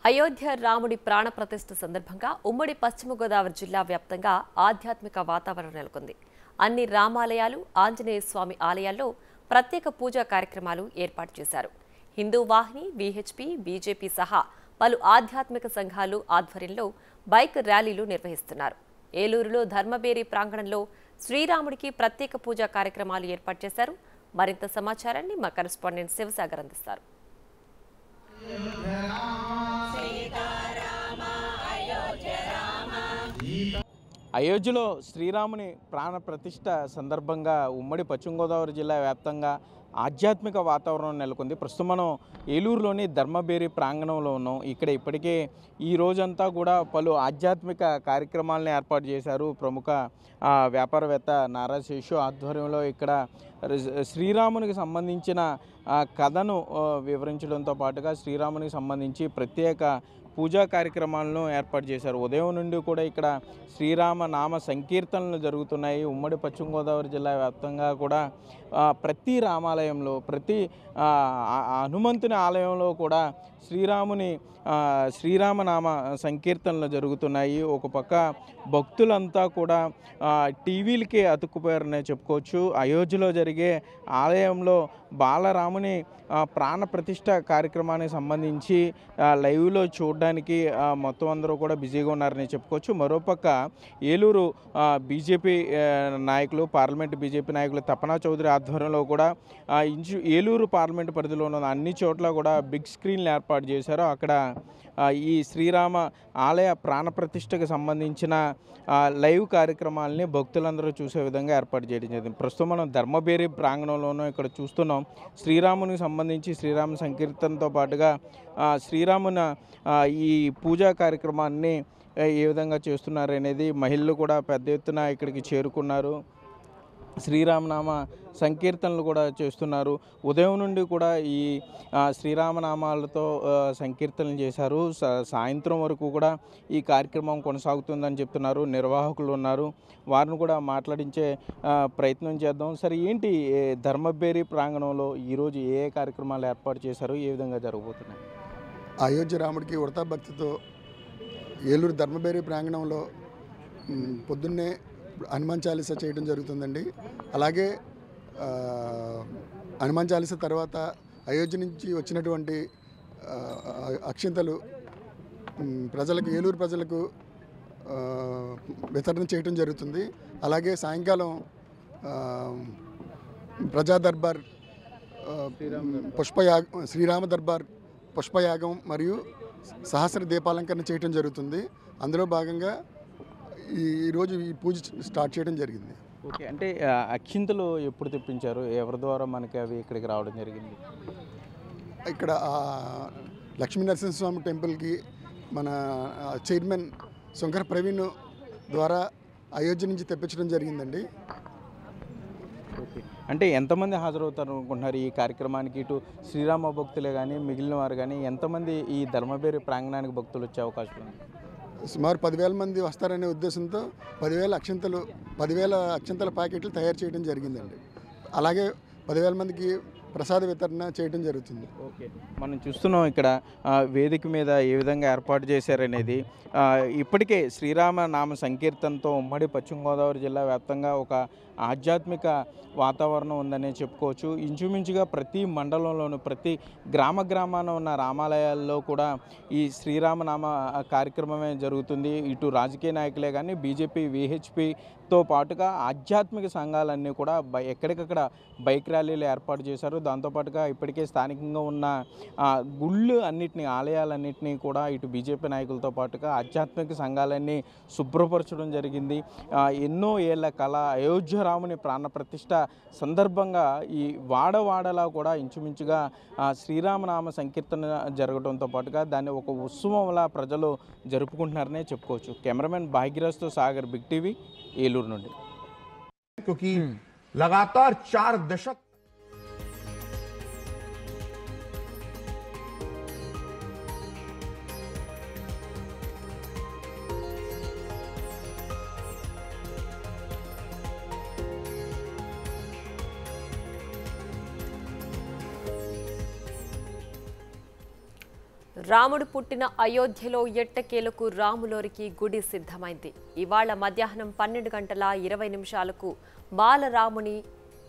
అయోధ్య రాముడి ప్రాణప్రతిష్ఠ సందర్భంగా ఉమ్మడి పశ్చిమ గోదావరి జిల్లా వ్యాప్తంగా ఆధ్యాత్మిక వాతావరణం నెలకొంది. అన్ని రామాలయాలు, ఆంజనేయ స్వామి ఆలయాల్లో ప్రత్యేక పూజా కార్యక్రమాలు ఏర్పాటు చేశారు. హిందూ వాహిని, బీహెచ్పీ, బీజేపీ సహా పలు ఆధ్యాత్మిక సంఘాలు ఆధ్వర్యంలో బైక్ ర్యాలీలు నిర్వహిస్తున్నారు. ఏలూరులో ధర్మబేరి ప్రాంగణంలో శ్రీరాముడికి ప్రత్యేక పూజా కార్యక్రమాలు ఏర్పాటు చేశారు. మరింత సమాచారాన్ని మా కరెస్పాండెంట్ శివసాగర్ అందిస్తారు. అయోధ్యలో శ్రీరాముని ప్రాణ ప్రతిష్ఠ సందర్భంగా ఉమ్మడి పశ్చిమ గోదావరి జిల్లా వ్యాప్తంగా ఆధ్యాత్మిక వాతావరణం నెలకొంది. ప్రస్తుతం మనం ఏలూరులోని ధర్మబేరి ప్రాంగణంలో ఉన్నాం. ఇక్కడ ఇప్పటికే ఈ రోజంతా కూడా పలు ఆధ్యాత్మిక కార్యక్రమాలను ఏర్పాటు చేశారు. ప్రముఖ వ్యాపారవేత్త నారా శేషు ఆధ్వర్యంలో ఇక్కడ శ్రీరామునికి సంబంధించిన కథను వివరించడంతో పాటుగా శ్రీరామునికి సంబంధించి ప్రత్యేక పూజా కార్యక్రమాలను ఏర్పాటు చేశారు. ఉదయం నుండి కూడా ఇక్కడ శ్రీరామ నామ సంకీర్తనలు జరుగుతున్నాయి. ఉమ్మడి పశ్చిమ గోదావరి జిల్లా వ్యాప్తంగా కూడా ప్రతి రామాలయంలో, ప్రతి హనుమంతుని ఆలయంలో కూడా శ్రీరామనామ సంకీర్తనలు జరుగుతున్నాయి. ఒక పక్క భక్తులంతా కూడా టీవీలకి అతుక్కుపోయారనే చెప్పుకోవచ్చు. అయోధ్యలో జరిగే ఆలయంలో బాలరాముని ప్రాణ ప్రతిష్ఠ కార్యక్రమానికి సంబంధించి లైవ్లో చూడడానికి మొత్తం అందరూ కూడా బిజీగా ఉన్నారని చెప్పుకోవచ్చు. మరోపక్క ఏలూరు బీజేపీ నాయకులు, పార్లమెంట్ బీజేపీ నాయకులు తపనా చౌదరి ఆధ్వర్యంలో కూడా ఏలూరు పార్లమెంట్ పరిధిలో ఉన్న అన్ని చోట్ల కూడా బిగ్ స్క్రీన్లు ఏర్పాటు చేశారు. అక్కడ ఈ శ్రీరామ ఆలయ ప్రాణప్రతిష్ఠకు సంబంధించిన లైవ్ కార్యక్రమాలని భక్తులందరూ చూసే విధంగా ఏర్పాటు చేయడం జరిగింది. ప్రస్తుతం మనం ధర్మబేరి ప్రాంగణంలోనూ ఇక్కడ చూస్తున్నాం. శ్రీరామునికి సంబంధించి శ్రీరామ సంకీర్తనతో పాటుగా శ్రీరామున ఈ పూజా కార్యక్రమాన్ని ఏ విధంగా చేస్తున్నారు అనేది మహిళలు కూడా పెద్ద ఎత్తున ఇక్కడికి చేరుకున్నారు. శ్రీరామనామ సంకీర్తనలు కూడా చేస్తున్నారు. ఉదయం నుండి కూడా ఈ శ్రీరామనామాలతో సంకీర్తనలు చేశారు. సాయంత్రం వరకు కూడా ఈ కార్యక్రమం కొనసాగుతుందని చెప్తున్నారు. నిర్వాహకులు ఉన్నారు, వారిని కూడా మాట్లాడించే ప్రయత్నం చేద్దాం. సరే, ఏంటి ధర్మబేరి ప్రాంగణంలో ఈరోజు ఏ కార్యక్రమాలు ఏర్పాటు చేశారు, ఏ విధంగా జరగబోతున్నాయి? అయోధ్య రాముడికి ఉడతా భక్తితో ఏలూరు ధర్మబేరి ప్రాంగణంలో పొద్దున్నే హనుమాన్ చాలీసా చేయడం జరుగుతుందండి. అలాగే హనుమాన్ చాలీసా తర్వాత అయోధ్య నుంచి వచ్చినటువంటి అక్షింతలు ప్రజలకు, ఏలూరు ప్రజలకు వితరణ చేయడం జరుగుతుంది. అలాగే సాయంకాలం ప్రజా దర్బార్ శ్రీరామ దర్బార్ పుష్పయాగం మరియు సహస్ర దీపాలంకరణ చేయడం జరుగుతుంది. అందులో భాగంగా ఈరోజు ఈ పూజ స్టార్ట్ చేయడం జరిగింది. ఓకే, అంటే అక్షింతలు ఎప్పుడు తెప్పించారు? ఎవరి ద్వారా మనకి అవి ఇక్కడికి రావడం జరిగింది? ఇక్కడ లక్ష్మీ నరసింహస్వామి టెంపుల్కి మన చైర్మన్ శంకర ప్రవీణ్ ద్వారా అయోధ్య నుంచి తెప్పించడం జరిగిందండి. ఓకే, అంటే ఎంతమంది హాజరవుతారు అనుకుంటున్నారు ఈ కార్యక్రమానికి? ఇటు శ్రీరామ భక్తులే కానీ మిగిలిన వారు కానీ ఎంతమంది ఈ ధర్మబేరి ప్రాంగణానికి భక్తులు వచ్చే అవకాశం ఉంది? సుమారు 10,000 మంది వస్తారనే ఉద్దేశంతో 10,000 అక్షంతల ప్యాకెట్లు తయారు చేయడం జరిగిందండి. అలాగే 10,000 మందికి ప్రసాద వితరణ చేయడం జరుగుతుంది. ఓకే, మనం చూస్తున్నాం ఇక్కడ వేదిక మీద ఏ విధంగా ఏర్పాటు చేశారనేది. ఇప్పటికే శ్రీరామ నామ సంకీర్తనతో ఉమ్మడి పశ్చిమ గోదావరి జిల్లా వ్యాప్తంగా ఒక ఆధ్యాత్మిక వాతావరణం ఉందనే చెప్పుకోవచ్చు. ఇంచుమించుగా ప్రతి మండలంలోనూ, ప్రతి గ్రామాన ఉన్న రామాలయాల్లో కూడా ఈ శ్రీరామనామ కార్యక్రమమే జరుగుతుంది. ఇటు రాజకీయ నాయకులే కానీ బీజేపీ, వీహెచ్పీతో పాటుగా ఆధ్యాత్మిక సంఘాలన్నీ కూడా ఎక్కడికక్కడ బైక్ ర్యాలీలు ఏర్పాటు చేశారు. దాంతోపాటుగా ఇప్పటికే స్థానికంగా ఉన్న గుళ్ళు అన్నిటినీ, ఆలయాలన్నింటినీ కూడా ఇటు బీజేపీ నాయకులతో పాటుగా ఆధ్యాత్మిక సంఘాలన్నీ శుభ్రపరచడం జరిగింది. ఎన్నో ఏళ్ల కళ అయోధ్య రాముని ప్రాణప్రతిష్ఠ సందర్భంగా ఈ వాడవాడలా కూడా ఇంచుమించుగా శ్రీరామనామ సంకీర్తన జరగడంతో పాటుగా దాన్ని ఒక ఉత్సవంలా ప్రజలు జరుపుకుంటున్నారనే చెప్పుకోవచ్చు. కెమెరామెన్ భాగ్యరాజ్తో సాగర్, బిగ్ టీవీ, ఏలూరు నుండి. क्योंकि लगातार 4 दशक రాముడు పుట్టిన అయోధ్యలో ఎట్టకేలకు రాములోరికి గుడి సిద్ధమైంది. ఇవాళ మధ్యాహ్నం 12 గంటల 20 నిమిషాలకు బాలరాముని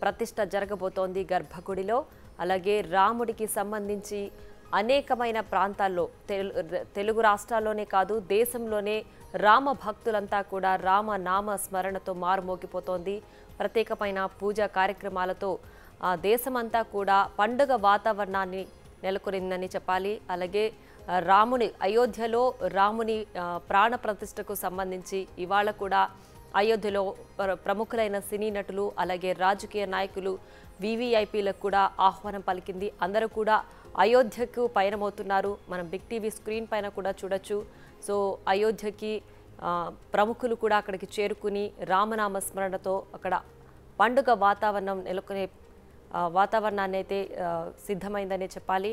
ప్రతిష్ఠ జరగబోతోంది గర్భగుడిలో. అలాగే రాముడికి సంబంధించి అనేకమైన ప్రాంతాల్లో తెలుగు రాష్ట్రాల్లోనే కాదు దేశంలోనే రామ భక్తులంతా కూడా రామనామ స్మరణతో మారుమోగిపోతోంది. ప్రత్యేకమైన పూజా కార్యక్రమాలతో దేశమంతా కూడా పండుగ వాతావరణాన్ని నెలకొనిందని చెప్పాలి. అలాగే అయోధ్యలో రాముని ప్రాణ ప్రతిష్టకు సంబంధించి ఇవాళ కూడా అయోధ్యలో ప్రముఖులైన సినీ నటులు అలాగే రాజకీయ నాయకులు వివిఐపీలకు కూడా ఆహ్వానం పలికింది. అందరూ కూడా అయోధ్యకు పయనమవుతున్నారు. మనం బిగ్ టీవీ స్క్రీన్ పైన కూడా చూడొచ్చు. సో అయోధ్యకి ప్రముఖులు కూడా అక్కడికి చేరుకుని రామనామ స్మరణతో అక్కడ పండుగ వాతావరణం నెలకొనే వాతావరణాన్ని అయితే సిద్ధమైందనే చెప్పాలి.